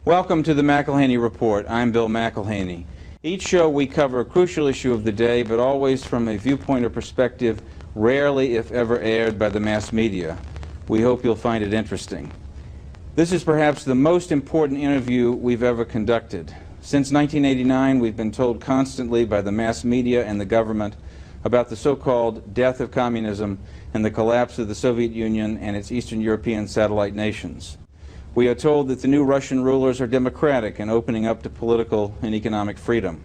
Welcome to the McElhaney Report. I'm Bill McElhaney. Each show we cover a crucial issue of the day, but always from a viewpoint or perspective rarely, if ever, aired by the mass media. We hope you'll find it interesting. This is perhaps the most important interview we've ever conducted. Since 1989, we've been told constantly by the mass media and the government about the so-called death of communism and the collapse of the Soviet Union and its Eastern European satellite nations. We are told that the new Russian rulers are democratic and opening up to political and economic freedom.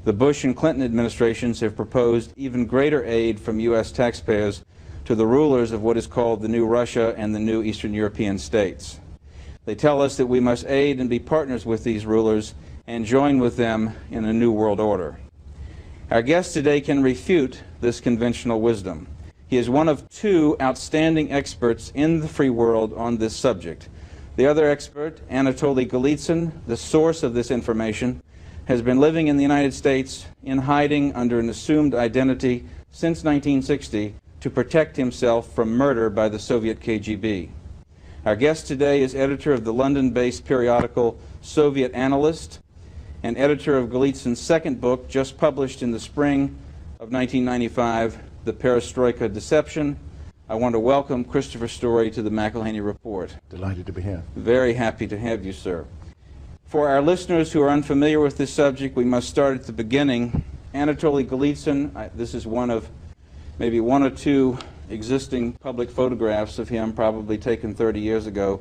The Bush and Clinton administrations have proposed even greater aid from U.S. taxpayers to the rulers of what is called the new Russia and the new Eastern European states. They tell us that we must aid and be partners with these rulers and join with them in a new world order. Our guest today can refute this conventional wisdom. He is one of two outstanding experts in the free world on this subject. The other expert, Anatoly Golitsyn, the source of this information, has been living in the United States in hiding under an assumed identity since 1960 to protect himself from murder by the Soviet KGB. Our guest today is editor of the London-based periodical Soviet Analyst and editor of Golitsyn's second book, just published in the spring of 1995, The Perestroika Deception. I want to welcome Christopher Story to the McElhaney Report. Delighted to be here. Very happy to have you, sir. For our listeners who are unfamiliar with this subject, we must start at the beginning. Anatoly Golitsyn, this is one of maybe one or two existing public photographs of him, probably taken 30 years ago.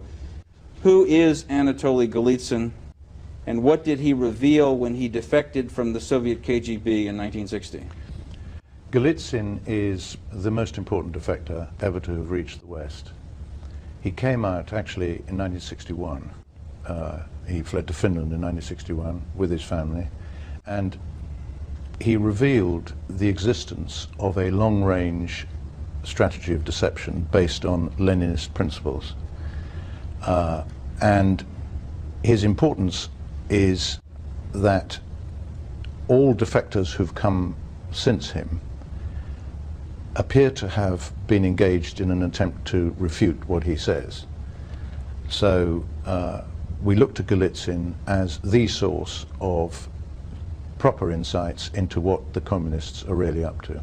Who is Anatoly Golitsyn, and what did he reveal when he defected from the Soviet KGB in 1960? Golitsyn is the most important defector ever to have reached the West. He came out actually in 1961. He fled to Finland in 1961 with his family, and he revealed the existence of a long-range strategy of deception based on Leninist principles. And his importance is that all defectors who've come since him appear to have been engaged in an attempt to refute what he says. So we look to Golitsyn as the source of proper insights into what the communists are really up to.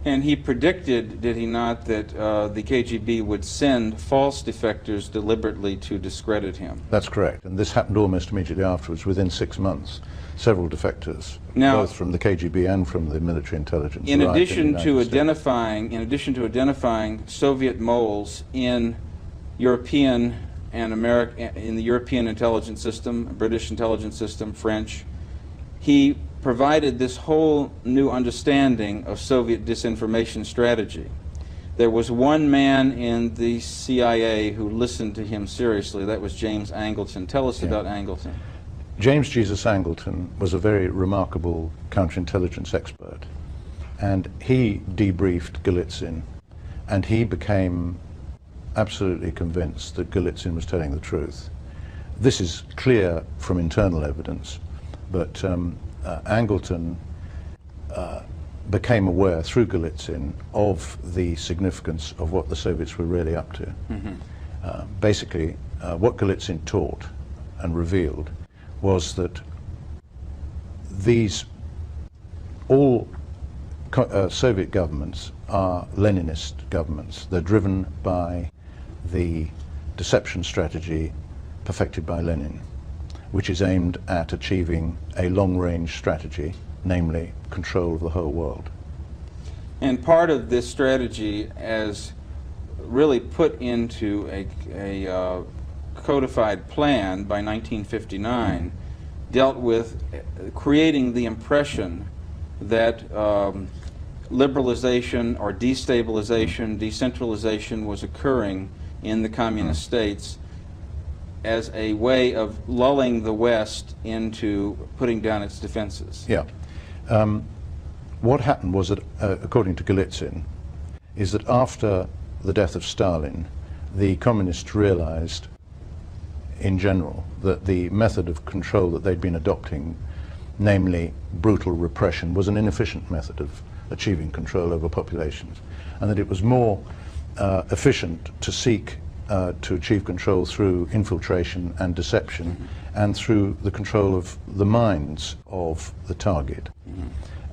And he predicted, did he not, that the KGB would send false defectors deliberately to discredit him? That's correct, and this happened almost immediately afterwards. Within 6 months, several defectors, now, both from the KGB and from the military intelligence. In addition to identifying Soviet moles in European and in the European intelligence system, British intelligence system, French, he provided this whole new understanding of Soviet disinformation strategy. There was one man in the CIA who listened to him seriously. That was James Angleton. Tell us about Angleton. James Jesus Angleton was a very remarkable counterintelligence expert, and he debriefed Golitsyn, and he became absolutely convinced that Golitsyn was telling the truth. This is clear from internal evidence, but Angleton became aware through Golitsyn of the significance of what the Soviets were really up to. Basically, what Golitsyn taught and revealed was that all Soviet governments are Leninist governments. They're driven by the deception strategy perfected by Lenin, which is aimed at achieving a long-range strategy, namely control of the whole world. And part of this strategy, as really put into a codified plan by 1959, dealt with creating the impression that liberalization or destabilization, decentralization was occurring in the communist states as a way of lulling the West into putting down its defenses. Yeah. What happened was that, according to Golitsyn, is that after the death of Stalin, the communists realized, in general, that the method of control that they'd been adopting, namely brutal repression, was an inefficient method of achieving control over populations, and that it was more efficient to seek to achieve control through infiltration and deception, and through the control of the minds of the target.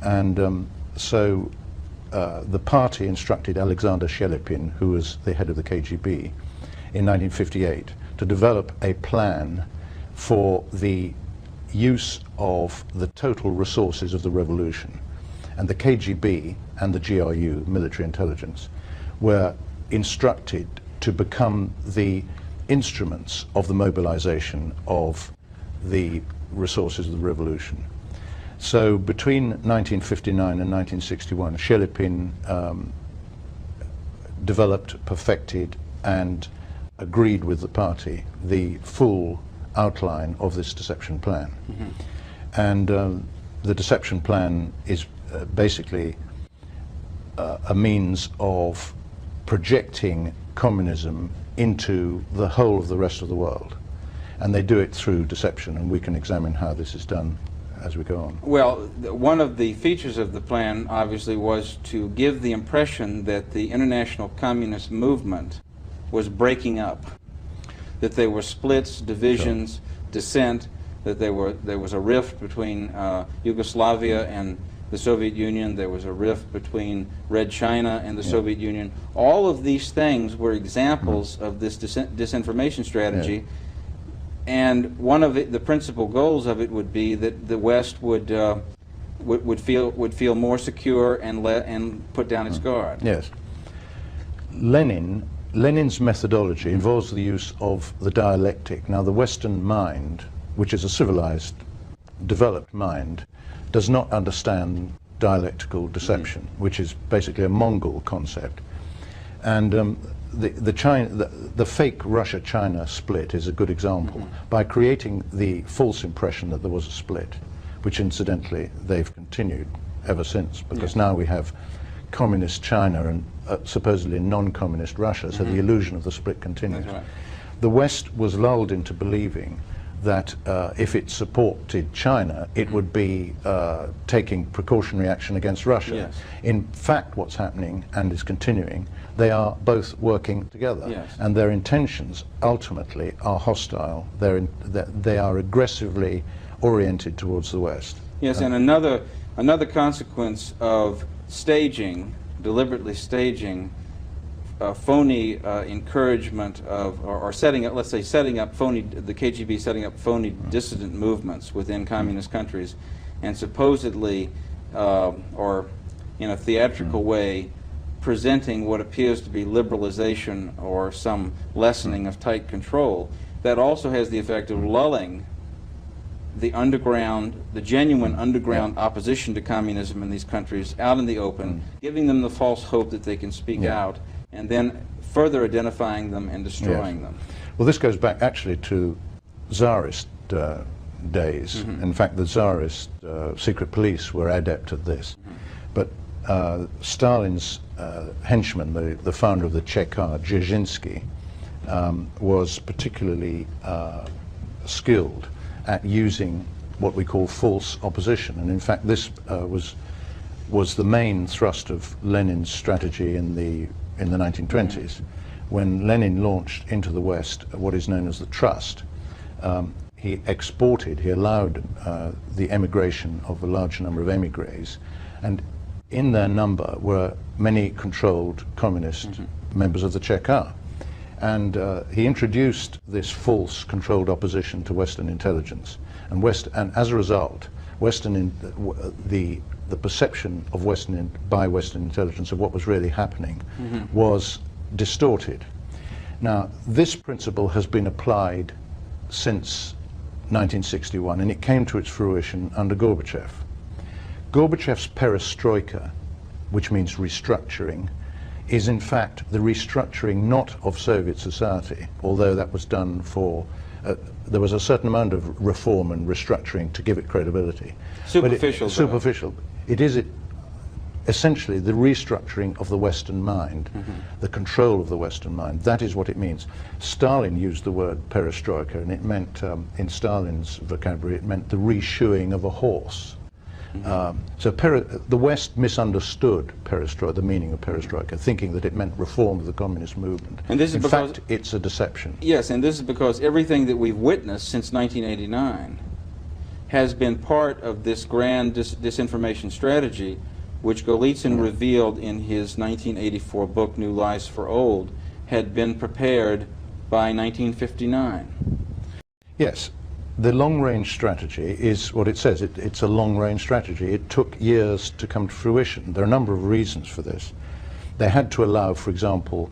And so the party instructed Alexander Shelepin, who was the head of the KGB, in 1958 to develop a plan for the use of the total resources of the revolution. And the KGB and the GRU, military intelligence, were instructed to become the instruments of the mobilization of the resources of the revolution. So between 1959 and 1961, Shelepin developed, perfected, and agreed with the party the full outline of this deception plan. And the deception plan is basically a means of projecting communism into the whole of the rest of the world. And they do it through deception, and we can examine how this is done as we go on. Well, one of the features of the plan, obviously, was to give the impression that the international communist movement was breaking up, that there were splits, divisions, dissent, that there was a rift between Yugoslavia and the Soviet Union, there was a rift between Red China and the Soviet Union. All of these things were examples of this disinformation strategy. And one of the principal goals of it would be that the West would feel more secure and put down its guard. Yes. Lenin's methodology involves the use of the dialectic. Now, the Western mind, which is a civilized, developed mind, does not understand dialectical deception, which is basically a Mongol concept. And the fake Russia-China split is a good example. By creating the false impression that there was a split, which incidentally they've continued ever since, because now we have communist China and supposedly non-communist Russia, so the illusion of the split continues. That's right. The West was lulled into believing that if it supported China, it would be taking precautionary action against Russia. Yes. In fact, what's happening, and is continuing, they are both working together. Yes. And their intentions ultimately are hostile. They are aggressively oriented towards the West. Yes, and another consequence of staging, deliberately staging, phony encouragement of, or setting up, let's say, setting up phony, the KGB setting up phony dissident movements within communist countries, and supposedly, or in a theatrical way, presenting what appears to be liberalization or some lessening of tight control. That also has the effect of lulling the underground, the genuine underground opposition to communism in these countries out in the open, giving them the false hope that they can speak out, and then further identifying them and destroying them. Well, this goes back actually to Tsarist days. In fact, the Tsarist secret police were adept at this. But Stalin's henchman, the founder of the Cheka, Brzezinski, was particularly skilled at using what we call false opposition. And in fact, this was the main thrust of Lenin's strategy in the 1920s. When Lenin launched into the West what is known as the Trust, he allowed the emigration of a large number of emigres, and in their number were many controlled communist members of the Cheka. And he introduced this false controlled opposition to Western intelligence, and as a result, the perception of by Western intelligence of what was really happening was distorted. Now, this principle has been applied since 1961, and it came to its fruition under Gorbachev. Gorbachev's perestroika, which means restructuring, is in fact the restructuring not of Soviet society, although that was done for, there was a certain amount of reform and restructuring to give it credibility. Superficial. Superficial. It is essentially the restructuring of the Western mind, the control of the Western mind. That is what it means. Stalin used the word perestroika, and it meant, in Stalin's vocabulary, it meant the reshoeing of a horse. So the West misunderstood perestroika, the meaning of perestroika, thinking that it meant reform of the communist movement. And this is in fact, it's a deception. Yes, and this is because everything that we've witnessed since 1989 has been part of this grand disinformation strategy, which Golitsyn revealed in his 1984 book, New Lies for Old, had been prepared by 1959. Yes. The long-range strategy is what it says. It's a long-range strategy. It took years to come to fruition. There are a number of reasons for this. They had to allow, for example,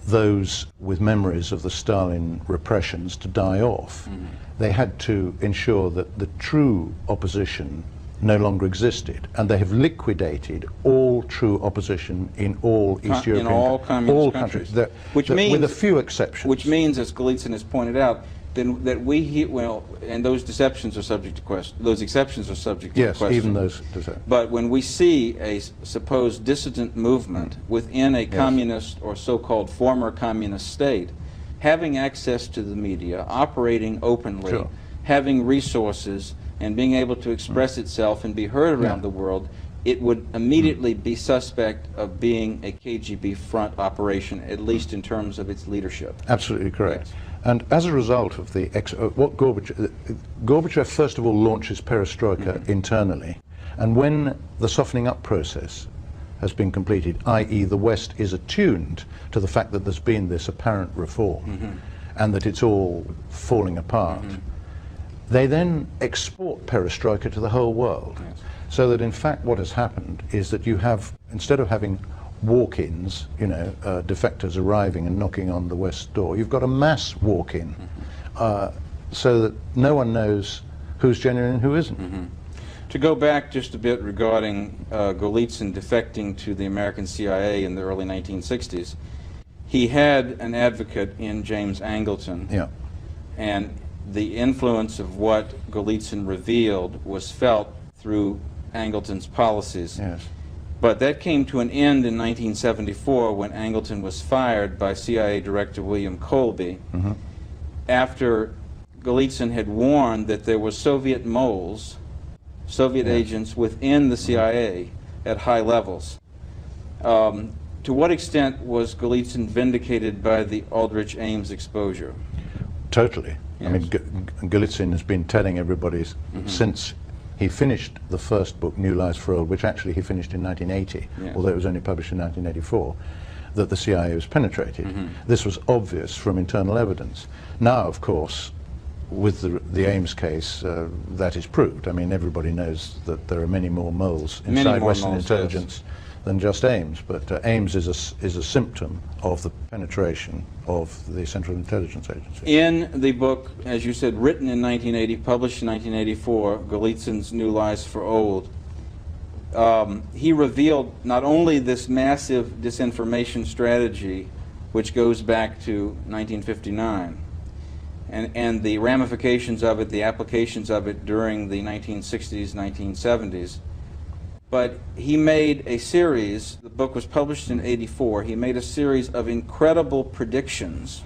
those with memories of the Stalin repressions to die off. They had to ensure that the true opposition no longer existed, and they have liquidated all true opposition in all East European countries. Which means, with a few exceptions. Which means, as Golitsyn has pointed out, then that and those deceptions are subject to question. Those exceptions are subject to question. Yes, even those deceptions. But when we see a supposed dissident movement within a communist or so-called former communist state, having access to the media, operating openly, having resources, and being able to express itself and be heard around the world, it would immediately be suspect of being a KGB front operation, at least in terms of its leadership. Absolutely correct. Yes. And as a result of what Gorbachev first of all launches perestroika internally, and when the softening up process has been completed, i.e. the West is attuned to the fact that there's been this apparent reform and that it's all falling apart, they then export perestroika to the whole world. Yes. So that in fact what has happened is that you have, instead of having walk-ins, defectors arriving and knocking on the West door, you've got a mass walk-in, so that no one knows who's genuine and who isn't. To go back just a bit regarding Golitsyn defecting to the American CIA in the early 1960s, he had an advocate in James Angleton, and the influence of what Golitsyn revealed was felt through Angleton's policies. Yes. But that came to an end in 1974 when Angleton was fired by CIA Director William Colby after Golitsyn had warned that there were Soviet moles, Soviet agents within the CIA at high levels. To what extent was Golitsyn vindicated by the Aldrich Ames exposure? Totally. Yes. I mean, Golitsyn has been telling everybody since he finished the first book, New Lies for Old, which actually he finished in 1980, although it was only published in 1984, that the CIA was penetrated. This was obvious from internal evidence. Now, of course, with the Ames case, that is proved. I mean, everybody knows that there are many more moles inside Western intelligence than just Ames, but Ames is a symptom of the penetration of the Central Intelligence Agency. In the book, as you said, written in 1980, published in 1984, Golitsyn's New Lies for Old, he revealed not only this massive disinformation strategy, which goes back to 1959, and the ramifications of it, the applications of it during the 1960s, 1970s, but he made a series, the book was published in '84, he made a series of incredible predictions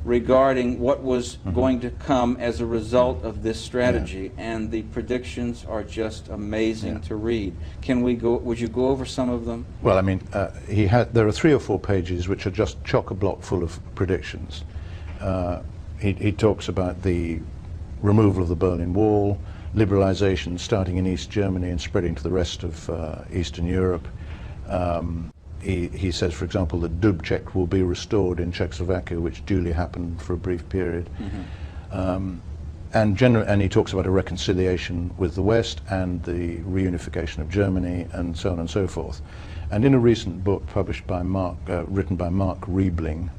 regarding what was going to come as a result of this strategy, and the predictions are just amazing to read. Would you go over some of them? Well, I mean, there are 3 or 4 pages which are just chock-a-block full of predictions. He talks about the removal of the Berlin Wall, liberalization starting in East Germany and spreading to the rest of Eastern Europe. He says, for example, that Dubček will be restored in Czechoslovakia, which duly happened for a brief period. And he talks about a reconciliation with the West and the reunification of Germany and so on and so forth. And in a recent book published by written by Mark Riebling,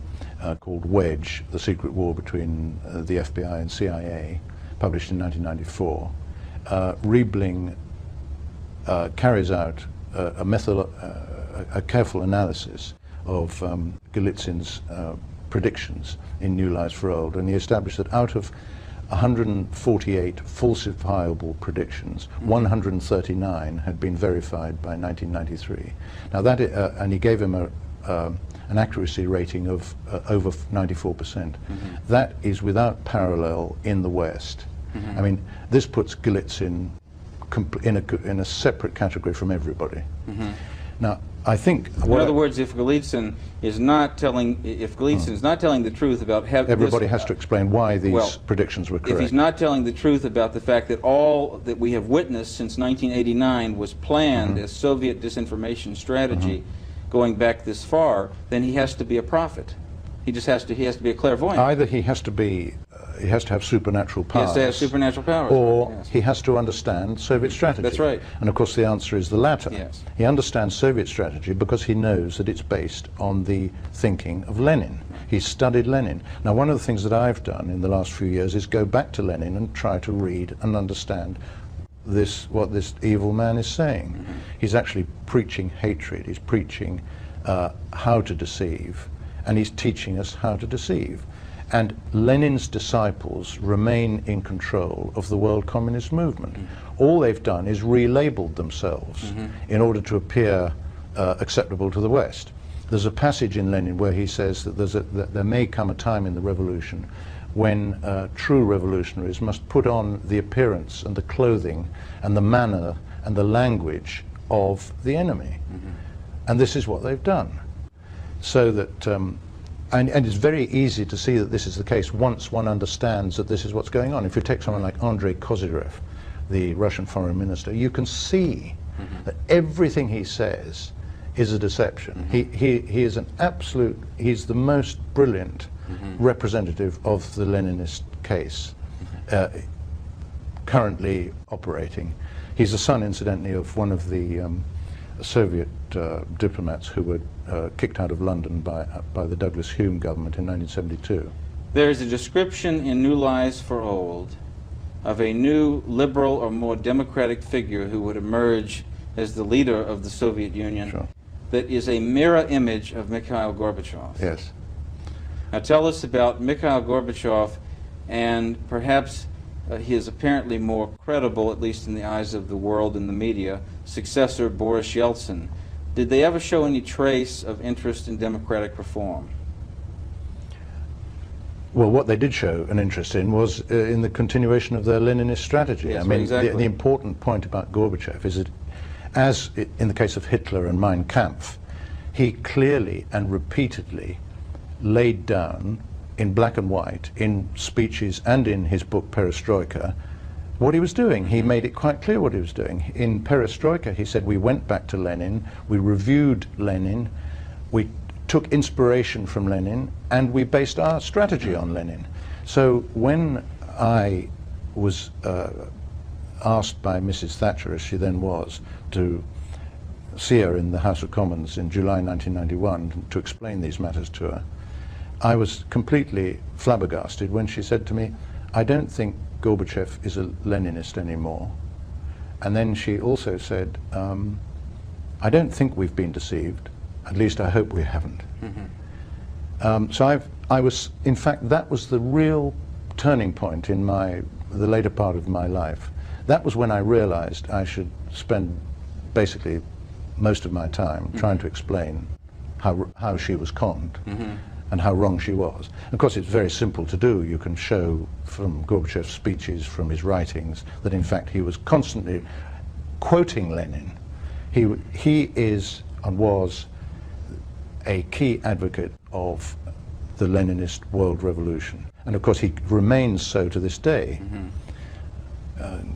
called Wedge, The Secret War Between the FBI and CIA, published in 1994, Riebling carries out a careful analysis of Golitsyn's predictions in New Lies for Old, and he established that out of 148 falsifiable predictions, 139 had been verified by 1993. Now that, and he gave him an accuracy rating of over 94%. That is without parallel in the West. I mean, this puts Golitsyn in a separate category from everybody. Now, I think in other words, if Golitsyn is not telling, the truth about everybody has to explain why these predictions were correct. If he's not telling the truth about the fact that all that we have witnessed since 1989 was planned as Soviet disinformation strategy, going back this far, then he has to be a prophet. He has to be a clairvoyant. Either he has to be. He has to have supernatural powers. He has to have supernatural powers. Or he has to understand Soviet strategy. That's right. And of course the answer is the latter. Yes. He understands Soviet strategy because he knows that it's based on the thinking of Lenin. He's studied Lenin. Now, one of the things that I've done in the last few years is go back to Lenin and try to read and understand what this evil man is saying. He's actually preaching hatred. He's preaching how to deceive, and he's teaching us how to deceive. And Lenin's disciples remain in control of the world communist movement. All they've done is relabeled themselves in order to appear acceptable to the West. There's a passage in Lenin where he says that there may come a time in the revolution when true revolutionaries must put on the appearance and the clothing and the manner and the language of the enemy. And this is what they've done. So that and it's very easy to see that this is the case once one understands that this is what's going on. If you take someone like Andrei Kozyrev, the Russian foreign minister, you can see that everything he says is a deception. He is an absolute, he's the most brilliant representative of the Leninist case currently operating. He's the son, incidentally, of one of the Soviet diplomats who were kicked out of London by the Douglas Hume government in 1972. There is a description in New Lies for Old of a new liberal or more democratic figure who would emerge as the leader of the Soviet Union that is a mirror image of Mikhail Gorbachev. Yes. Now tell us about Mikhail Gorbachev and perhaps his apparently more credible, at least in the eyes of the world and the media, successor Boris Yeltsin. Did they ever show any trace of interest in democratic reform? Well, what they did show an interest in was in the continuation of their Leninist strategy. Yes, I mean, exactly. the important point about Gorbachev is that, as in the case of Hitler and Mein Kampf, he clearly and repeatedly laid down in black and white, in speeches and in his book Perestroika, what he was doing. He made it quite clear what he was doing. In Perestroika, he said, we went back to Lenin, we reviewed Lenin, we took inspiration from Lenin, and we based our strategy on Lenin. So when I was asked by Mrs. Thatcher, as she then was, to see her in the House of Commons in July 1991 to explain these matters to her, I was completely flabbergasted when she said to me, I don't think Gorbachev is a Leninist anymore. And then she also said, I don't think we've been deceived. At least I hope we haven't. So I was, in fact, that was the real turning point in the later part of my life. That was when I realized I should spend basically most of my time trying to explain how she was conned and how wrong she was. Of course, it's very simple to do. You can show from Gorbachev's speeches, from his writings, that in fact he was constantly quoting Lenin. He is and was a key advocate of the Leninist world revolution. And of course he remains so to this day.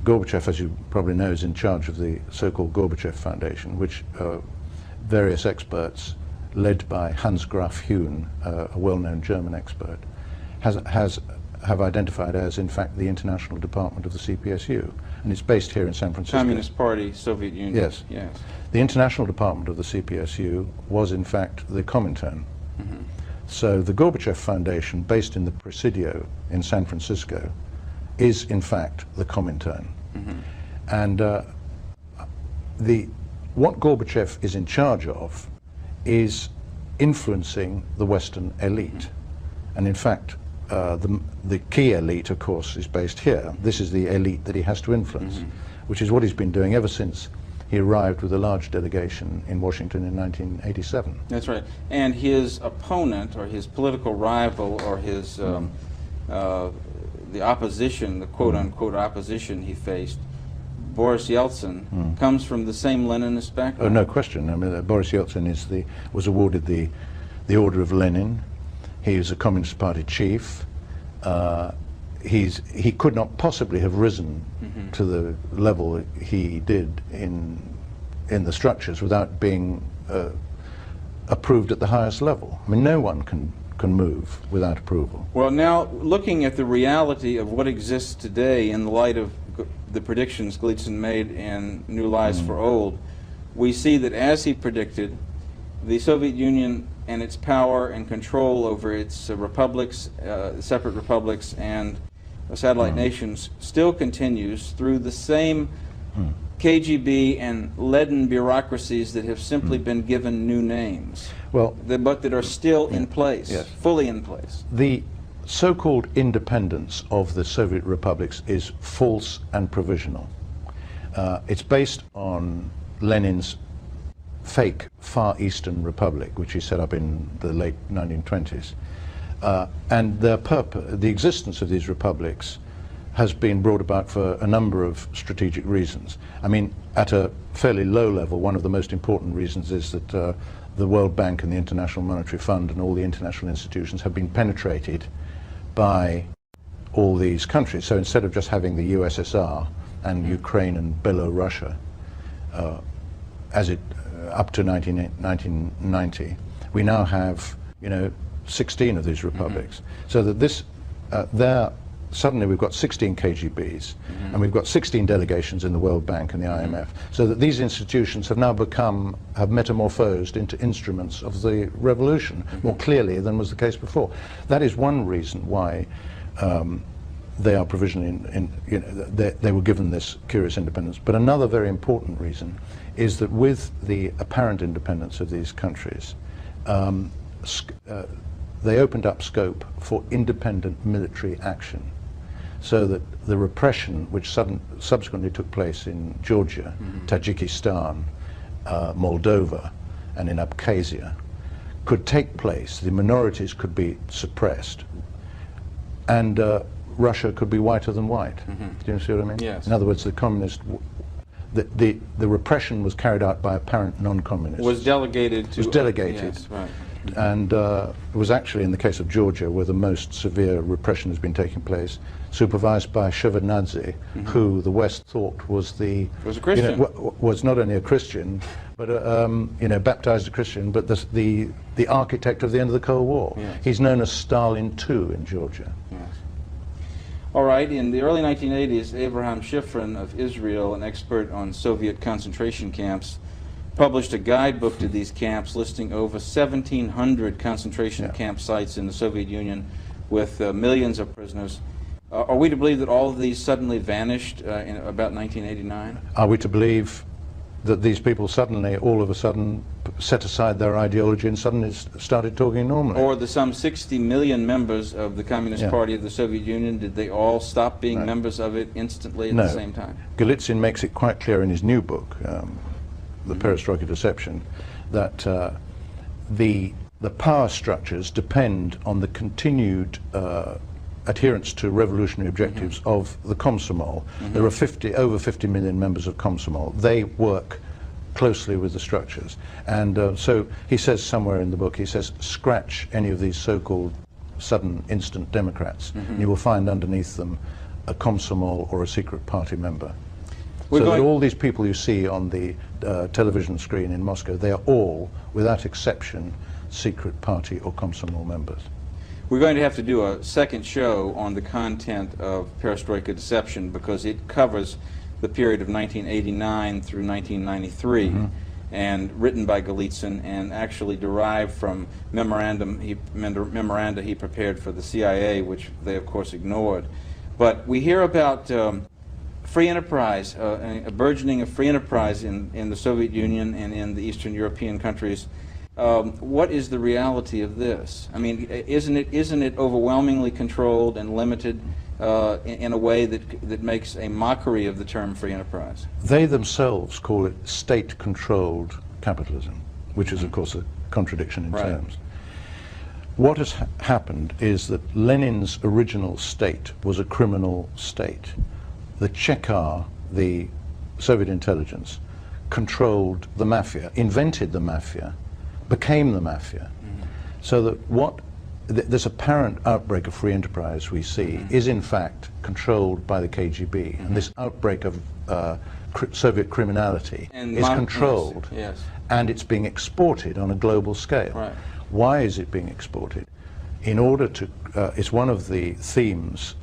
Gorbachev, as you probably know, is in charge of the so-called Gorbachev Foundation, which various experts, led by Hans Graf Huhn, a well-known German expert, have identified as, in fact, the international department of the CPSU. And it's based here in San Francisco. Communist Party, Soviet Union. Yes. Yes. The international department of the CPSU was, in fact, the Comintern. So the Gorbachev Foundation, based in the Presidio in San Francisco, is, in fact, the Comintern. And what Gorbachev is in charge of is influencing the Western elite. And in fact, the key elite, of course, is based here. This is the elite that he has to influence, which is what he's been doing ever since he arrived with a large delegation in Washington in 1987. That's right. And his opponent, or his political rival, or his the opposition, the quote-unquote opposition he faced, Boris Yeltsin comes from the same Leninist background. Oh, no question. I mean, Boris Yeltsin was awarded the Order of Lenin. He is a Communist Party chief. He could not possibly have risen to the level he did in the structures without being approved at the highest level. I mean, no one can move without approval. Well, now, looking at the reality of what exists today in the light of the predictions Golitsyn made in New Lies for Old, we see that, as he predicted, the Soviet Union and its power and control over its republics, separate republics, and satellite nations still continues through the same KGB and leaden bureaucracies that have simply been given new names, but that are still in place, fully in place. The so-called independence of the Soviet republics is false and provisional. It's based on Lenin's fake Far Eastern Republic, which he set up in the late 1920s. And the existence of these republics has been brought about for a number of strategic reasons. I mean, at a fairly low level, one of the most important reasons is that the World Bank and the International Monetary Fund and all the international institutions have been penetrated by all these countries. So instead of just having the USSR and Ukraine and Belarus up to 1990, we now have, 16 of these republics. So that suddenly we've got 16 KGBs, and we've got 16 delegations in the World Bank and the IMF, so that these institutions have now have metamorphosed into instruments of the revolution more clearly than was the case before. That is one reason why they are provisionally they were given this curious independence. But another very important reason is that with the apparent independence of these countries, they opened up scope for independent military action, so that the repression which subsequently took place in Georgia, Tajikistan, Moldova, and in Abkhazia could take place. The minorities could be suppressed, and Russia could be whiter than white. Do you see what I mean? Yes. In other words, the repression was carried out by apparent non-communists. Was delegated to... Was delegated. Yes, right. And it was actually in the case of Georgia where the most severe repression has been taking place, supervised by Shevardnadze, who the West thought was a Christian. Was not only a Christian, but baptized a Christian, but the architect of the end of the Cold War. Yes. He's known as Stalin II in Georgia. Yes. All right, in the early 1980s, Abraham Shifrin of Israel, an expert on Soviet concentration camps, published a guidebook to these camps listing over 1,700 concentration camp sites in the Soviet Union with millions of prisoners. Are we to believe that all of these suddenly vanished in about 1989? Are we to believe that these people suddenly, all of a sudden, set aside their ideology and suddenly started talking normally? Or the some 60 million members of the Communist Party of the Soviet Union, did they all stop being members of it instantly at the same time? Golitsyn makes it quite clear in his new book, The Perestroika Deception, that the power structures depend on the continued adherence to revolutionary objectives of the Komsomol. There are over 50 million members of Komsomol. They work closely with the structures. And so he says somewhere in the book, he says, scratch any of these so-called sudden instant Democrats, and you will find underneath them a Komsomol or a secret party member. So that all these people you see on the television screen in Moscow, they are all, without exception, secret party or Komsomol members. We're going to have to do a second show on the content of Perestroika Deception because it covers the period of 1989 through 1993 and written by Golitsyn and actually derived from memoranda he prepared for the CIA, which they of course ignored. But we hear about free enterprise, a burgeoning of free enterprise in the Soviet Union and in the Eastern European countries. What is the reality of this? I mean, isn't it overwhelmingly controlled and limited in a way that makes a mockery of the term free enterprise? They themselves call it state-controlled capitalism, which is of course a contradiction in terms. What has happened is that Lenin's original state was a criminal state. The Chekar, the Soviet intelligence controlled the mafia, invented the mafia, became the mafia. So that this apparent outbreak of free enterprise we see is in fact controlled by the KGB. And this outbreak of Soviet criminality is controlled, and it's being exported on a global scale. Right. Why is it being exported? In order to, it's one of the themes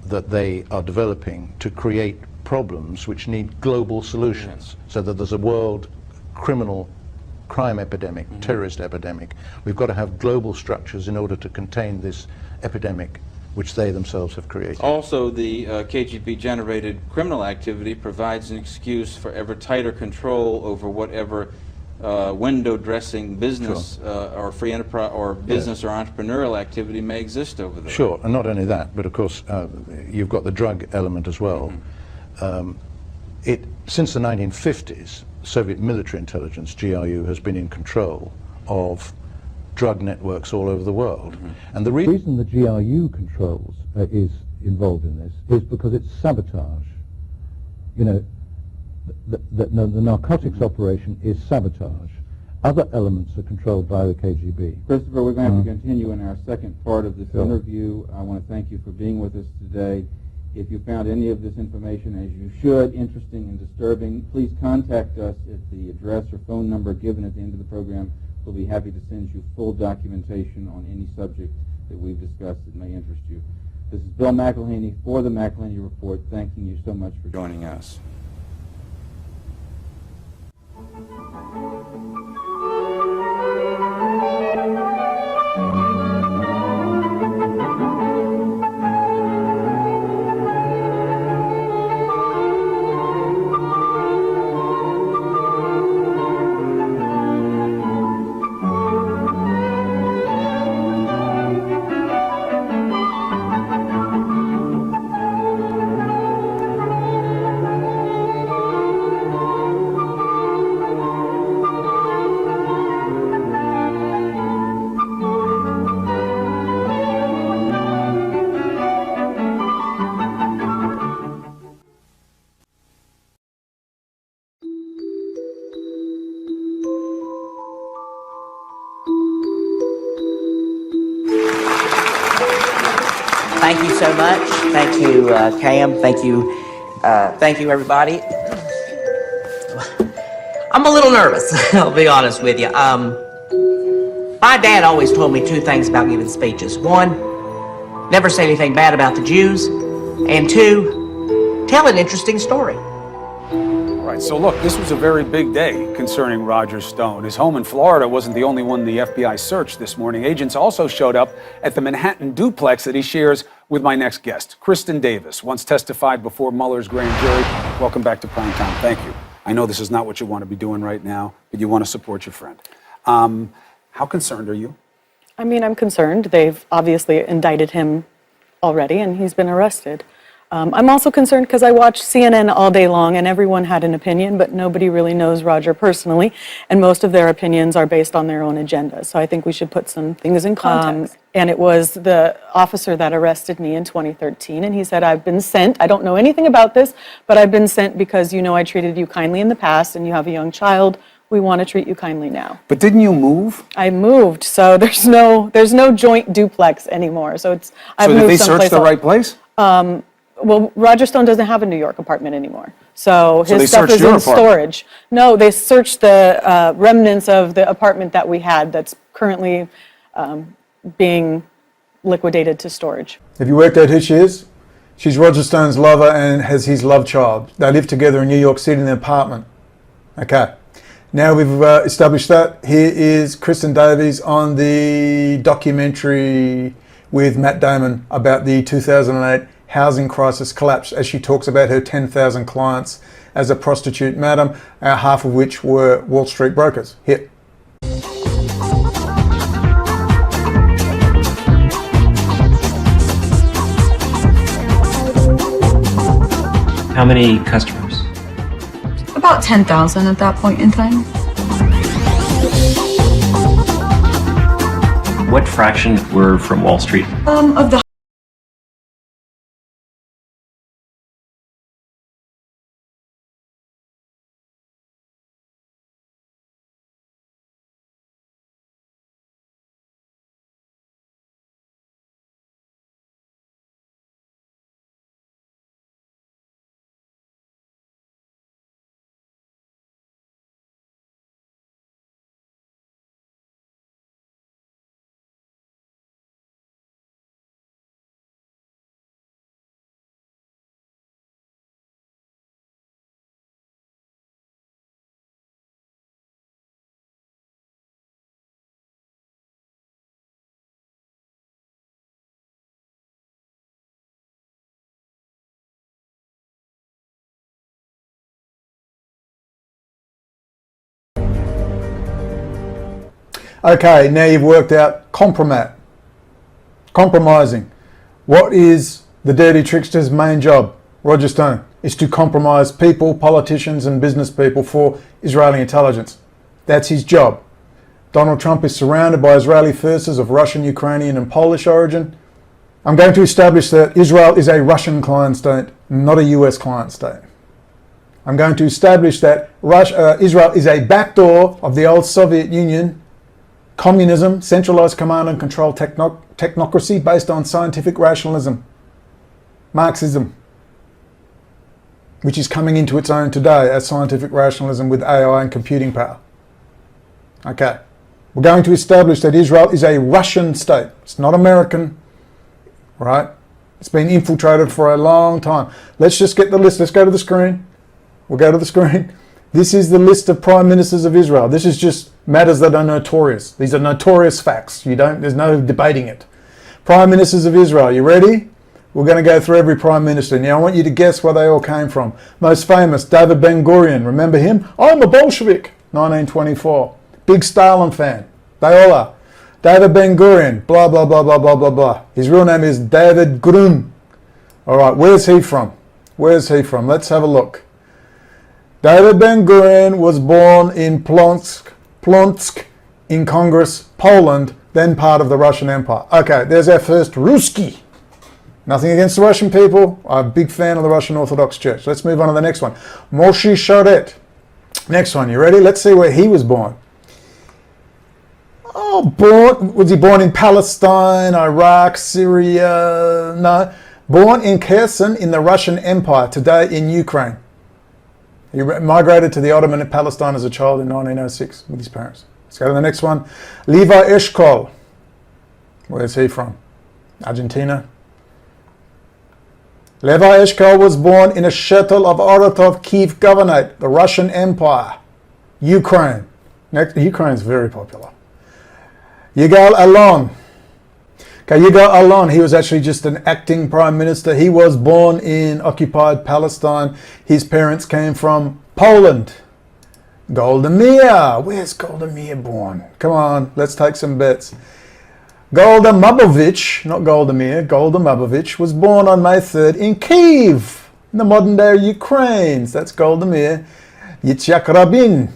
that they are developing to create problems which need global solutions, so that there's a world crime epidemic, terrorist epidemic. We've got to have global structures in order to contain this epidemic which they themselves have created. Also, the KGB-generated criminal activity provides an excuse for ever tighter control over whatever window dressing business or free enterprise or business or entrepreneurial activity may exist over there. Sure, and not only that, but of course you've got the drug element as well. Since the 1950s, Soviet military intelligence, GRU, has been in control of drug networks all over the world. And the reason the GRU controls is involved in this is because it's sabotage. You know, the narcotics operation is sabotage. Other elements are controlled by the KGB. Christopher, we're going to have to continue in our second part of this interview. I want to thank you for being with us today. If you found any of this information, as you should, interesting and disturbing, please contact us at the address or phone number given at the end of the program. We'll be happy to send you full documentation on any subject that we've discussed that may interest you. This is Bill McElhaney for the McElhaney Report, thanking you so much for joining us. Thank you so much. Thank you, Cam. Thank you, everybody. I'm a little nervous, I'll be honest with you. My dad always told me two things about giving speeches. One, never say anything bad about the Jews. And two, tell an interesting story. Right, so look, this was a very big day concerning Roger Stone. His home in Florida wasn't the only one the FBI searched this morning. Agents also showed up at the Manhattan duplex that he shares with my next guest, Kristen Davis, once testified before Mueller's grand jury. Welcome back to Primetime. Thank you. I know this is not what you want to be doing right now, but you want to support your friend. How concerned are you? I mean, I'm concerned. They've obviously indicted him already, and he's been arrested. I'm also concerned because I watch CNN all day long, and everyone had an opinion, but nobody really knows Roger personally, and most of their opinions are based on their own agenda. So I think we should put some things in context. And it was the officer that arrested me in 2013, and he said, I've been sent, I don't know anything about this, but I've been sent because you know I treated you kindly in the past, and you have a young child. We want to treat you kindly now. But didn't you move? I moved, so there's no joint duplex anymore. So it's I've moved did they search the right place? Well, Roger Stone doesn't have a New York apartment anymore, so his stuff is in storage. No, they searched the remnants of the apartment that we had that's currently being liquidated to storage. Have you worked out who she is? She's Roger Stone's lover and has his love child. They live together in New York City in an apartment. Okay. Now we've established that, here is Kristen Davies on the documentary with Matt Damon about the 2008 housing crisis collapse, as she talks about her 10,000 clients as a prostitute madam, half of which were Wall Street brokers. Hit. How many customers? About 10,000 at that point in time. What fraction were from Wall Street? Of the Okay, now you've worked out compromising. What is the dirty trickster's main job? Roger Stone is to compromise people, politicians and business people for Israeli intelligence. That's his job. Donald Trump is surrounded by Israeli forces of Russian, Ukrainian and Polish origin. I'm going to establish that Israel is a Russian client state, not a US client state. I'm going to establish that Israel is a backdoor of the old Soviet Union, communism, centralized command and control technocracy based on scientific rationalism, Marxism, which is coming into its own today as scientific rationalism with AI and computing power. Okay, we're going to establish that Israel is a Russian state. It's not American, right? It's been infiltrated for a long time. Let's just get the list. Let's go to the screen. We'll go to the screen. This is the list of prime ministers of Israel. This is just matters that are notorious. These are notorious facts. There's no debating it. Prime ministers of Israel, you ready? We're going to go through every prime minister. Now I want you to guess where they all came from. Most famous, David Ben-gurion. Remember him? I'm a Bolshevik. 1924. Big Stalin fan. They all are. David Ben-gurion. Blah, blah, blah, blah, blah, blah, blah. His real name is David Grun. All right, where's he from? Where's he from? Let's have a look. David Ben-gurion was born in Plonsk in Congress, Poland, then part of the Russian Empire. Okay, there's our first Ruski. Nothing against the Russian people. I'm a big fan of the Russian Orthodox Church. Let's move on to the next one. Moshe Sharet. Next one, you ready? Let's see where he was born. Was he born in Palestine, Iraq, Syria? No. Born in Kherson in the Russian Empire, today in Ukraine. He migrated to the Ottoman Palestine as a child in 1906 with his parents. Let's go to the next one. Levi Eshkol. Where's he from? Argentina. Levi Eshkol was born in a shtetl of Oratov, Kiev Governorate, the Russian Empire. Ukraine. Ukraine's very popular. Yigal Allon. Okay, Yigal Allon, he was actually just an acting prime minister. He was born in occupied Palestine. His parents came from Poland. Golda Meir. Where's Golda Meir born? Come on, let's take some bets. Golda Mabovich, not Golda Meir, Golda Mabovich was born on May 3rd in Kyiv, in the modern day Ukraine. That's Golda Meir. Yitzhak Rabin.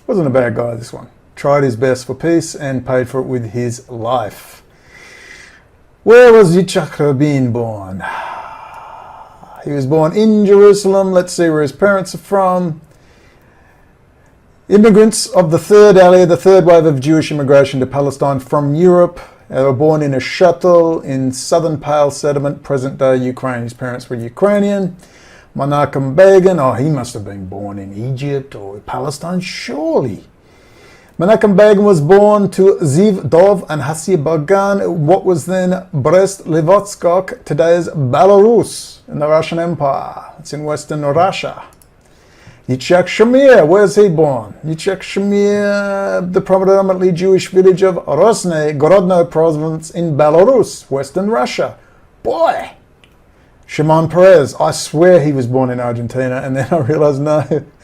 Wasn't a bad guy, this one. Tried his best for peace and paid for it with his life. Where was Yitzhak Rabin born? He was born in Jerusalem. Let's see where his parents are from. Immigrants of the third aliyah, the third wave of Jewish immigration to Palestine from Europe. They were born in a shtetl in southern Pale settlement, present-day Ukraine. His parents were Ukrainian. Menachem Begin, he must have been born in Egypt or Palestine, surely. Menachem Begin was born to Ziv Dov and Hasi Bagan, what was then Brest-Litovsk, today's Belarus, in the Russian Empire. It's in western Russia. Yitzhak Shamir, where's he born? Yitzhak Shamir, the predominantly Jewish village of Rosne, Grodno province in Belarus, western Russia. Boy! Shimon Peres, I swear he was born in Argentina, and then I realized no,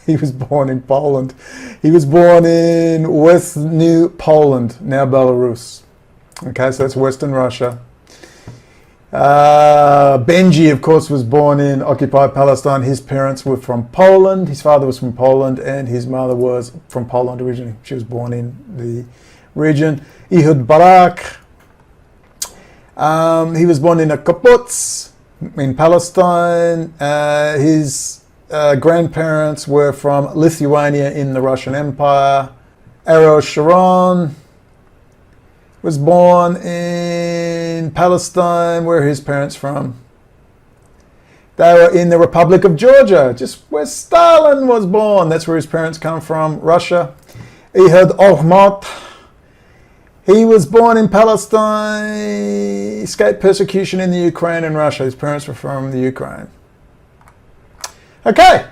he was born in Poland. He was born in West New Poland, now Belarus. Okay, so that's western Russia. Benji, of course, was born in occupied Palestine. His parents were from Poland. His father was from Poland, and his mother was from Poland originally. She was born in the region. Ehud Barak, he was born in a kibbutz in Palestine. His grandparents were from Lithuania in the Russian Empire. Ariel Sharon was born in Palestine. Where are his parents from? They were in the Republic of Georgia, just where Stalin was born. That's where his parents come from, Russia. Ehud Olmert, he was born in Palestine, escaped persecution in the Ukraine and Russia. His parents were from the Ukraine. Okay.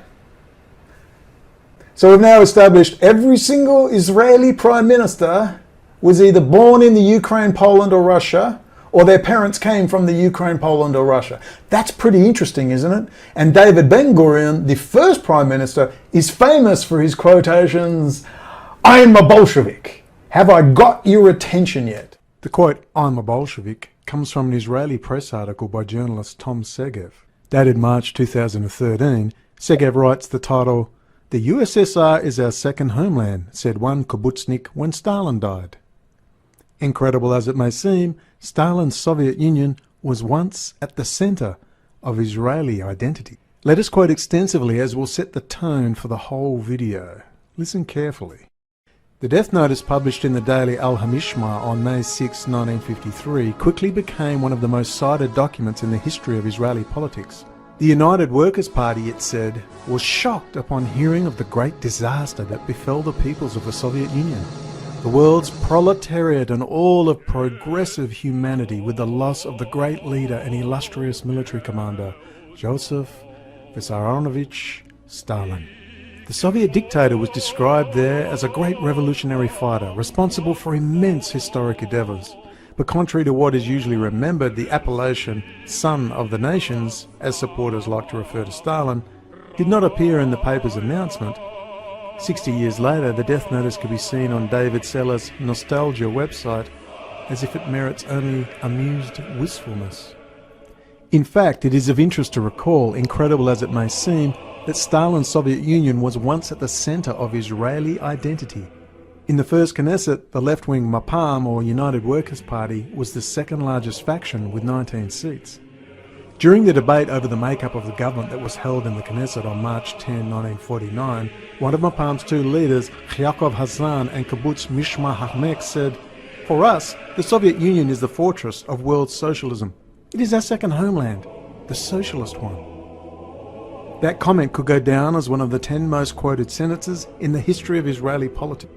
So we've now established every single Israeli prime minister was either born in the Ukraine, Poland or Russia, or their parents came from the Ukraine, Poland or Russia. That's pretty interesting, isn't it? And David Ben-gurion, the first prime minister, is famous for his quotations, I'm a Bolshevik. Have I got your attention yet? The quote, "I'm a Bolshevik," comes from an Israeli press article by journalist Tom Segev. Dated March 2013, Segev writes the title, "The USSR is our second homeland," said one Kibbutznik when Stalin died. Incredible as it may seem, Stalin's Soviet Union was once at the centre of Israeli identity. Let us quote extensively as will set the tone for the whole video. Listen carefully. The death notice published in the daily Al-Hamishmah on May 6, 1953 quickly became one of the most cited documents in the history of Israeli politics. The United Workers' Party, it said, was shocked upon hearing of the great disaster that befell the peoples of the Soviet Union. The world's proletariat and all of progressive humanity with the loss of the great leader and illustrious military commander, Joseph Vissarionovich Stalin. The Soviet dictator was described there as a great revolutionary fighter, responsible for immense historic endeavours. But contrary to what is usually remembered, the appellation Son of the Nations, as supporters like to refer to Stalin, did not appear in the paper's announcement. 60 years later, the death notice could be seen on David Seller's Nostalgia website, as if it merits only amused wistfulness. In fact, it is of interest to recall, incredible as it may seem, that Stalin's Soviet Union was once at the centre of Israeli identity. In the first Knesset, the left-wing Mapam, or United Workers' Party, was the second largest faction with 19 seats. During the debate over the makeup of the government that was held in the Knesset on March 10, 1949, one of Mapam's two leaders, Yaakov Hassan and Kibbutz Mishma Hachmek, said, "For us, the Soviet Union is the fortress of world socialism. It is our second homeland, the socialist one." That comment could go down as one of the 10 most quoted sentences in the history of Israeli politics.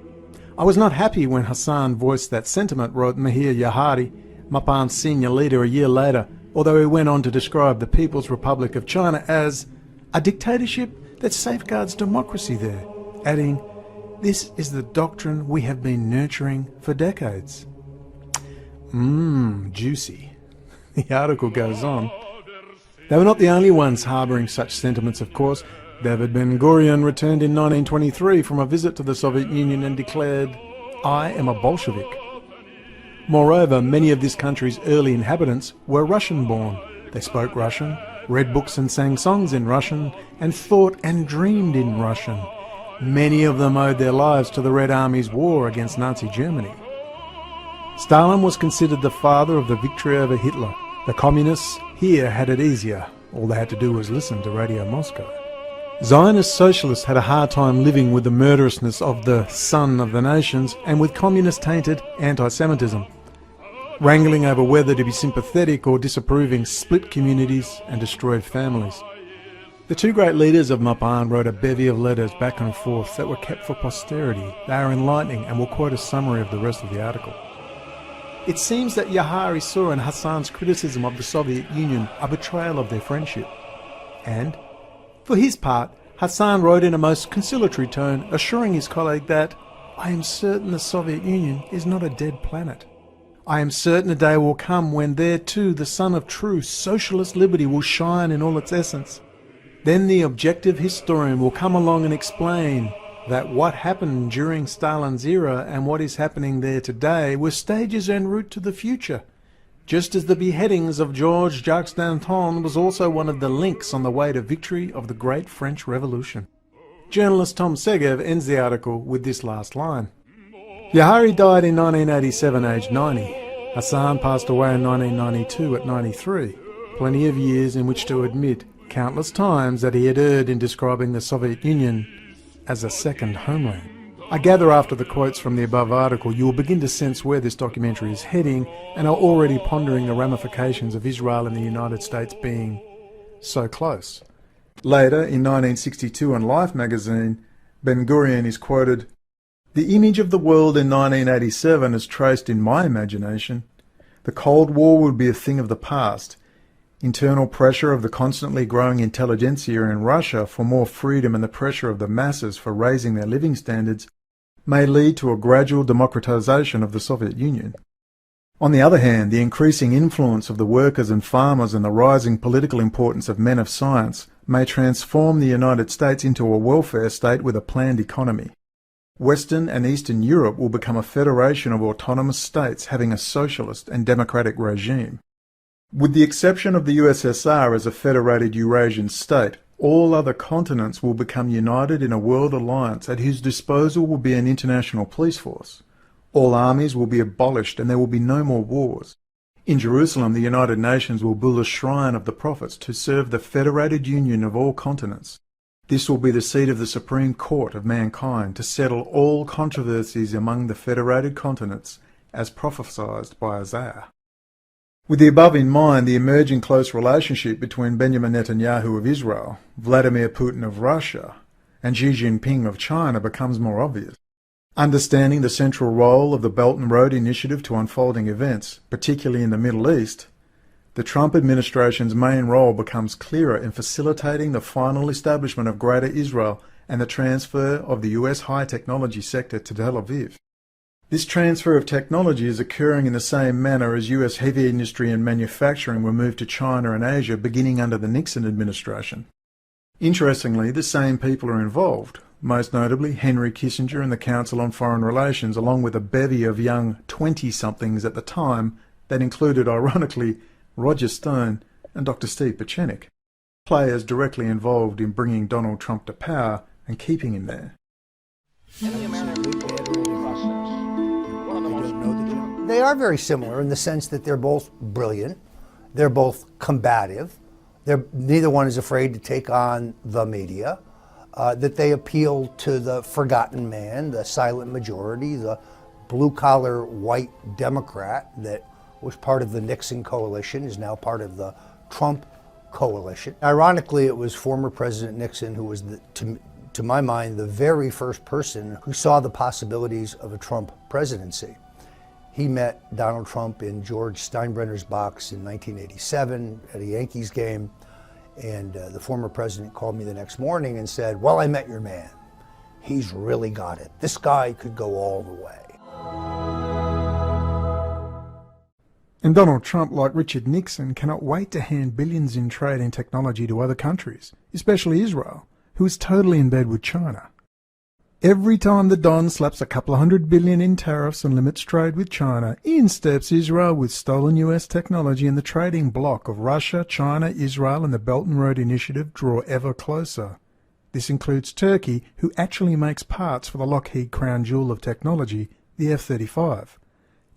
I was not happy when Hassan voiced that sentiment, wrote Meir Yahari, Mapam's senior leader, a year later, although he went on to describe the People's Republic of China as a dictatorship that safeguards democracy there, adding, "This is the doctrine we have been nurturing for decades." Juicy. The article goes on. They were not the only ones harbouring such sentiments, of course. David Ben-gurion returned in 1923 from a visit to the Soviet Union and declared, "I am a Bolshevik." Moreover, many of this country's early inhabitants were Russian-born. They spoke Russian, read books and sang songs in Russian, and thought and dreamed in Russian. Many of them owed their lives to the Red Army's war against Nazi Germany. Stalin was considered the father of the victory over Hitler. The communists here had it easier. All they had to do was listen to Radio Moscow. Zionist socialists had a hard time living with the murderousness of the Son of the Nations and with communist-tainted anti-Semitism. Wrangling over whether to be sympathetic or disapproving split communities and destroyed families. The two great leaders of Mapam wrote a bevy of letters back and forth that were kept for posterity. They are enlightening and will quote a summary of the rest of the article. It seems that Yahari saw in Hassan's criticism of the Soviet Union a betrayal of their friendship. And, for his part, Hassan wrote in a most conciliatory tone, assuring his colleague that, "I am certain the Soviet Union is not a dead planet. I am certain a day will come when there too the sun of true socialist liberty will shine in all its essence. Then the objective historian will come along and explain that what happened during Stalin's era and what is happening there today were stages en route to the future, just as the beheadings of Georges Jacques Danton was also one of the links on the way to victory of the great French Revolution." Journalist Tom Segev ends the article with this last line. Yahari died in 1987, aged 90. Hassan passed away in 1992 at 93. Plenty of years in which to admit countless times that he had erred in describing the Soviet Union as a second homeland. I gather after the quotes from the above article you will begin to sense where this documentary is heading and are already pondering the ramifications of Israel and the United States being so close. Later, in 1962 on Life magazine, Ben-Gurion is quoted, "The image of the world in 1987 is traced in my imagination. The Cold War would be a thing of the past. Internal pressure of the constantly growing intelligentsia in Russia for more freedom and the pressure of the masses for raising their living standards may lead to a gradual democratization of the Soviet Union. On the other hand, the increasing influence of the workers and farmers and the rising political importance of men of science may transform the United States into a welfare state with a planned economy. Western and Eastern Europe will become a federation of autonomous states having a socialist and democratic regime. With the exception of the USSR as a federated Eurasian state, all other continents will become united in a world alliance at whose disposal will be an international police force. All armies will be abolished and there will be no more wars. In Jerusalem, the United Nations will build a shrine of the prophets to serve the federated union of all continents. This will be the seat of the Supreme Court of mankind to settle all controversies among the federated continents as prophesied by Isaiah. With the above in mind, the emerging close relationship between Benjamin Netanyahu of Israel, Vladimir Putin of Russia, and Xi Jinping of China becomes more obvious. Understanding the central role of the Belt and Road Initiative to unfolding events, particularly in the Middle East, the Trump administration's main role becomes clearer in facilitating the final establishment of Greater Israel and the transfer of the US high technology sector to Tel Aviv. This transfer of technology is occurring in the same manner as US heavy industry and manufacturing were moved to China and Asia beginning under the Nixon administration. Interestingly, the same people are involved, most notably Henry Kissinger and the Council on Foreign Relations, along with a bevy of young 20-somethings at the time that included, ironically, Roger Stone and Dr. Steve Pieczenik, players directly involved in bringing Donald Trump to power and keeping him there. They are very similar in the sense that they're both brilliant, they're both combative, neither one is afraid to take on the media, that they appeal to the forgotten man, the silent majority, the blue-collar white Democrat that was part of the Nixon coalition, is now part of the Trump coalition. Ironically, it was former President Nixon who was, to my mind, the very first person who saw the possibilities of a Trump presidency. He met Donald Trump in George Steinbrenner's box in 1987 at a Yankees game, and the former president called me the next morning and said, "Well, I met your man. He's really got it. This guy could go all the way." And Donald Trump, like Richard Nixon, cannot wait to hand billions in trade and technology to other countries, especially Israel, who is totally in bed with China. Every time the Don slaps a couple of $100 billion in tariffs and limits trade with China, in steps Israel with stolen US technology, and the trading bloc of Russia, China, Israel and the Belt and Road Initiative draw ever closer. This includes Turkey, who actually makes parts for the Lockheed crown jewel of technology, the F-35,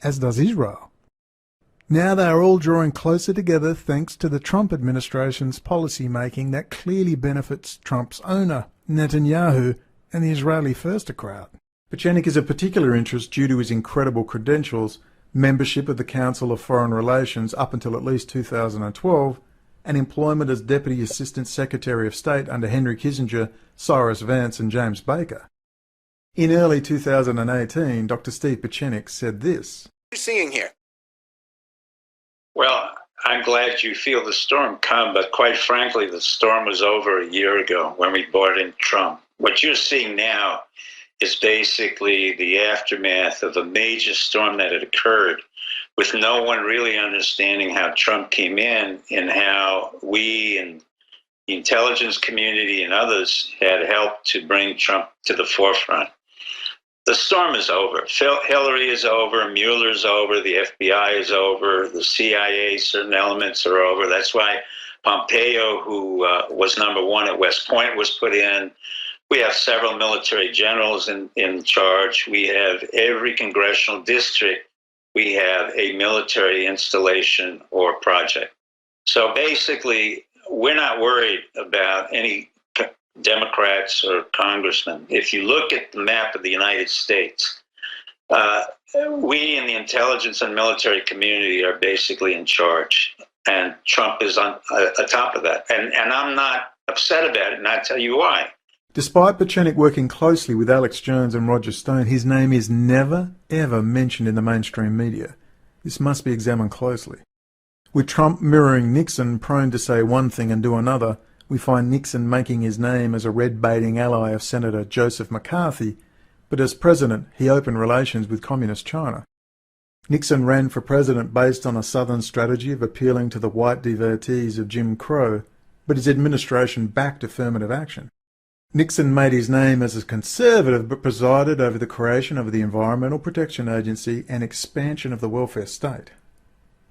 as does Israel. Now they are all drawing closer together thanks to the Trump administration's policy making that clearly benefits Trump's owner, Netanyahu, and the Israeli firstocrat. Pieczenik is of particular interest due to his incredible credentials, membership of the Council of Foreign Relations up until at least 2012, and employment as Deputy Assistant Secretary of State under Henry Kissinger, Cyrus Vance and James Baker. In early 2018, Dr. Steve Pieczenik said this. What are you seeing here? Well, I'm glad you feel the storm come, but quite frankly, the storm was over a year ago when we brought in Trump. What you're seeing now is basically the aftermath of a major storm that had occurred, with no one really understanding how Trump came in and how we and the intelligence community and others had helped to bring Trump to the forefront. The storm is over. Hillary is over, Mueller is over, the FBI is over, the CIA, certain elements are over. That's why Pompeo, who was number one at West Point, was put in. We have several military generals in charge. We have every congressional district. We have a military installation or project. So basically, we're not worried about any Democrats or congressmen. If you look at the map of the United States, we in the intelligence and military community are basically in charge, and Trump is on top of that. And I'm not upset about it, and I'll tell you why. Despite Pieczenik working closely with Alex Jones and Roger Stone, his name is never, ever mentioned in the mainstream media. This must be examined closely. With Trump mirroring Nixon, prone to say one thing and do another, we find Nixon making his name as a red-baiting ally of Senator Joseph McCarthy, but as president, he opened relations with Communist China. Nixon ran for president based on a Southern strategy of appealing to the white devotees of Jim Crow, but his administration backed affirmative action. Nixon made his name as a conservative but presided over the creation of the Environmental Protection Agency and expansion of the welfare state.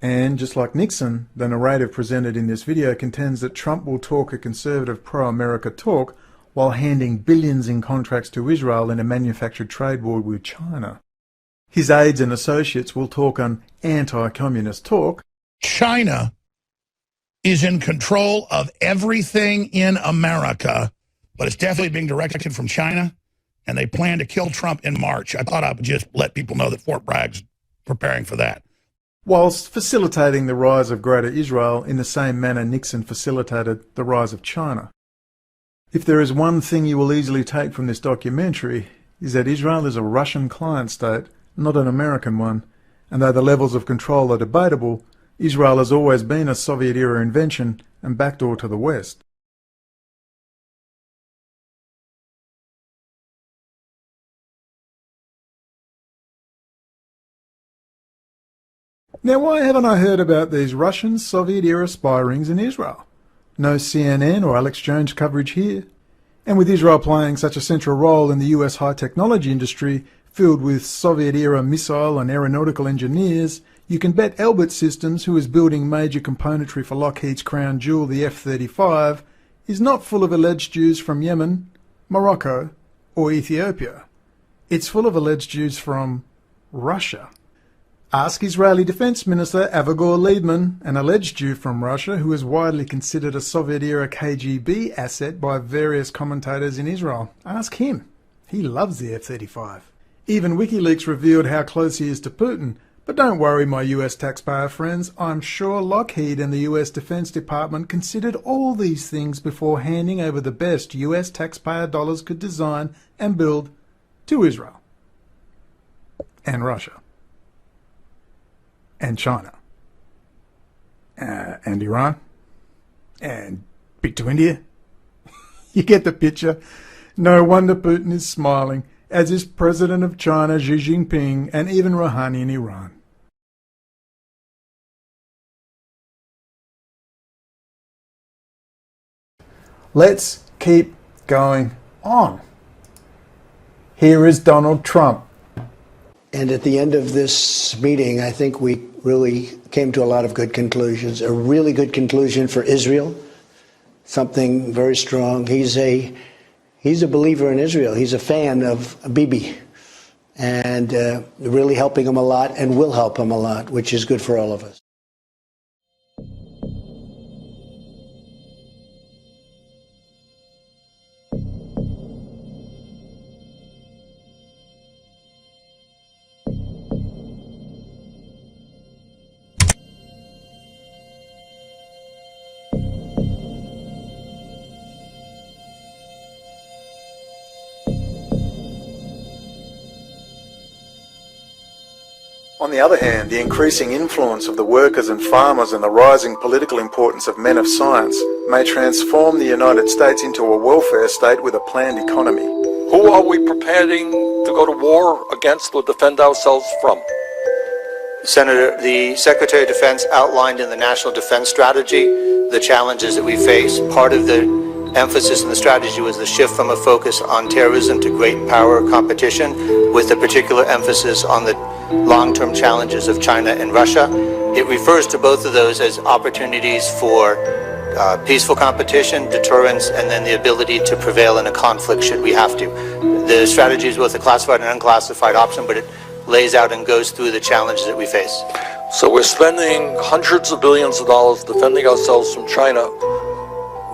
And just like Nixon, the narrative presented in this video contends that Trump will talk a conservative pro-America talk while handing billions in contracts to Israel in a manufactured trade war with China. His aides and associates will talk an anti-communist talk. China is in control of everything in America, but it's definitely being directed from China, and they plan to kill Trump in March. I thought I would just let people know that Fort Bragg's preparing for that. Whilst facilitating the rise of Greater Israel in the same manner Nixon facilitated the rise of China. If there is one thing you will easily take from this documentary, is that Israel is a Russian client state, not an American one, and though the levels of control are debatable, Israel has always been a Soviet-era invention and backdoor to the West. Now, why haven't I heard about these Russian Soviet-era spy rings in Israel? No CNN or Alex Jones coverage here. And with Israel playing such a central role in the US high-technology industry, filled with Soviet-era missile and aeronautical engineers, you can bet Elbit Systems, who is building major componentry for Lockheed's crown jewel, the F-35, is not full of alleged Jews from Yemen, Morocco, or Ethiopia. It's full of alleged Jews from Russia. Ask Israeli Defense Minister Avigdor Lieberman, an alleged Jew from Russia who is widely considered a Soviet-era KGB asset by various commentators in Israel. Ask him. He loves the F-35. Even WikiLeaks revealed how close he is to Putin. But don't worry, my US taxpayer friends, I'm sure Lockheed and the US Defense Department considered all these things before handing over the best US taxpayer dollars could design and build to Israel. And Russia. And China. And Iran. And big to India. You get the picture. No wonder Putin is smiling, as is President of China Xi Jinping and even Rouhani in Iran. Let's keep going on. Here is Donald Trump. And at the end of this meeting, I think we really came to a lot of good conclusions. A really good conclusion for Israel, something very strong. He's a believer in Israel. He's a fan of Bibi, and really helping him a lot and will help him a lot, which is good for all of us. On the other hand, the increasing influence of the workers and farmers and the rising political importance of men of science may transform the United States into a welfare state with a planned economy. Who are we preparing to go to war against or defend ourselves from? Senator, the Secretary of Defense outlined in the National Defense Strategy the challenges that we face. Part of the emphasis in the strategy was the shift from a focus on terrorism to great power competition, with a particular emphasis on the long-term challenges of China and Russia. It refers to both of those as opportunities for peaceful competition, deterrence, and then the ability to prevail in a conflict should we have to. The strategy is both a classified and unclassified option, but it lays out and goes through the challenges that we face. So we're spending hundreds of billions of dollars defending ourselves from China,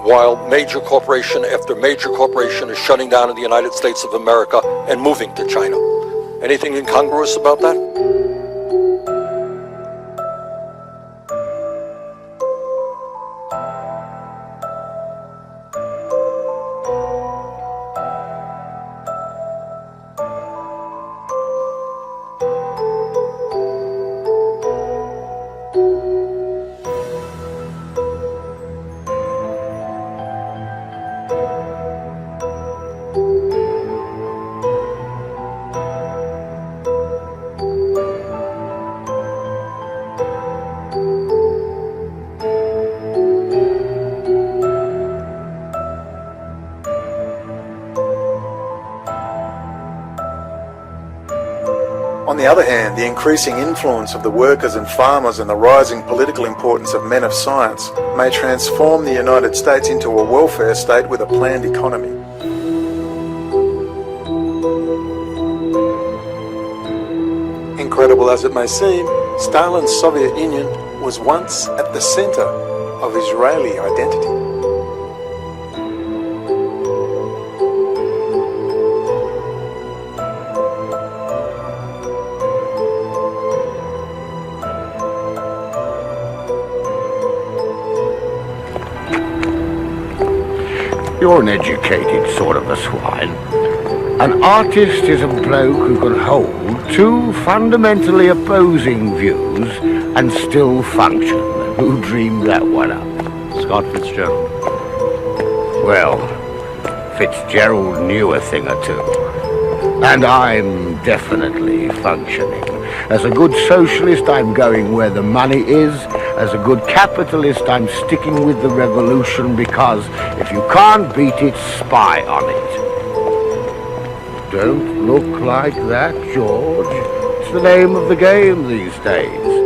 while major corporation after major corporation is shutting down in the United States of America and moving to China. Anything incongruous about that? On the other hand, the increasing influence of the workers and farmers and the rising political importance of men of science may transform the United States into a welfare state with a planned economy. Incredible as it may seem, Stalin's Soviet Union was once at the center of Israeli identity. You're an educated sort of a swine. An artist is a bloke who can hold two fundamentally opposing views and still function. Who dreamed that one up? Scott Fitzgerald. Well, Fitzgerald knew a thing or two. And I'm definitely functioning. As a good socialist, I'm going where the money is. As a good capitalist, I'm sticking with the revolution because if you can't beat it, spy on it. Don't look like that, George. It's the name of the game these days.